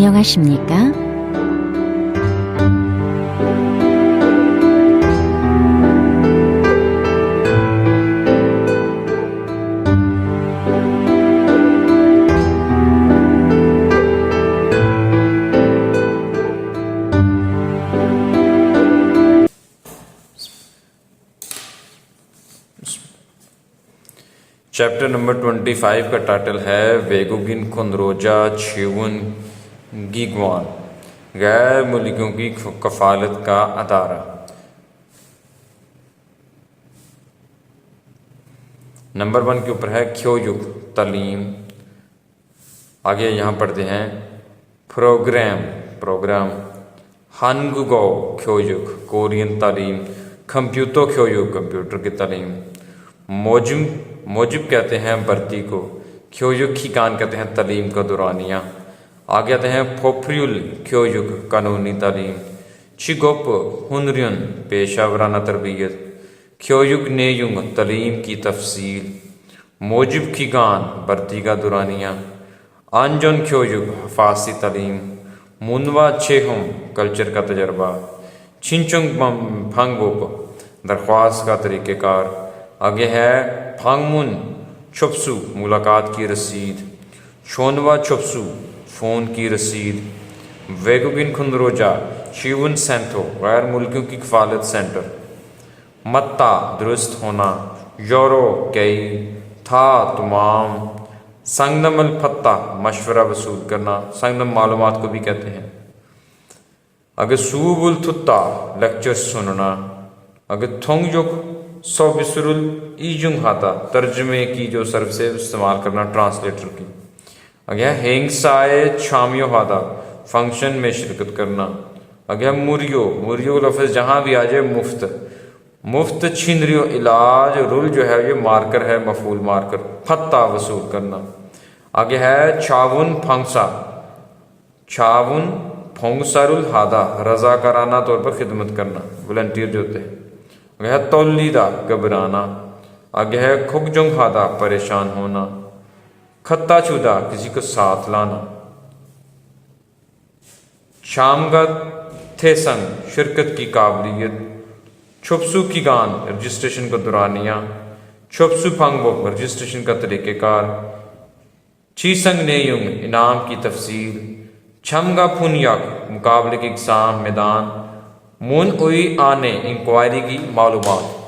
안녕하십니까? Chapter number 25 का title है वेगुगिन खुंदरोजा छीवन गीगवान, गैर मुल्कियों की कफालत का अदारा। नंबर 1 के ऊपर है ख्योयुग तालीम। आगे यहाँ पढ़ते हैं प्रोग्राम हानगुगो ख्योयुग कोरियन तालीम, कंप्यूटर ख्योयुग कंप्यूटर की तालीम, मोजिब कहते हैं भर्ती को, ख्योयुग खिकान कहते हैं तालीम का दौरानिया। आगे आते हैं फोफ्रियुल ख्योयुग कानूनी तालीम, चिगोप हुनरियन पेशा वराना तरबियत, ख्योयुग नेयुंग तालीम की तफसील, मोजिब खिगान भर्ती का दौरानिया, आंजन ख्योयुग हफासी तालीम, मुनवा छेहम कल्चर का तजर्बा, छिंचुंग फंगबोप दरख्वास्त का तरीक़ेकार। आगे है फांगमुन छुपसू मुलाकात की रसीद, शोनवा छुपसू फ़ोन की रसीद, वेगुगिन खुंदरोजा शीवन सेंथो गैर मुल्कियों की कफालत सेंटर, मत्ता दुरुस्त होना, योरो कई, था तमाम, संगनमल फत्ता मशवरा वसूल करना, संगनम मालूमात को भी कहते हैं। अगर सूबुल थुत्ता लेक्चर सुनना। अगर थोंगजुक सोबिसरुल ईजुंग हाता तर्जमे की जो सर्व से इस्तेमाल करना ट्रांसलेटर की। अगर हेंगसाए शामियो हादा फंक्शन में शिरकत करना। अगर मुरियो लफ्ज़ जहाँ भी आ जाए मुफ्त छीन रियो इलाज, रुल जो है ये मार्कर है मफूल मार्कर, फत्ता वसूल करना। आगे है छावन फोंगसारुल हादा रजाकाराना तौर पर खिदमत करना, वॉलंटियर जो होते हैं। आगे है तौलीदा घबराना। आगे है खुगजुंग हादा परेशान होना, खत्ता चुदा किसी को साथ लाना। शामगा थे संग शिरकत की काबिलियत, छुपसू की गान रजिस्ट्रेशन का दुरानिया, छुपसू फंगबो रजिस्ट्रेशन का तरीक़ेकार, चीसंग नेयुंग इनाम की तफसील, छमगा फुनयाक मुकाबले के एग्ज़ाम मैदान, मुन उई आने इंक्वायरी की मालूमात।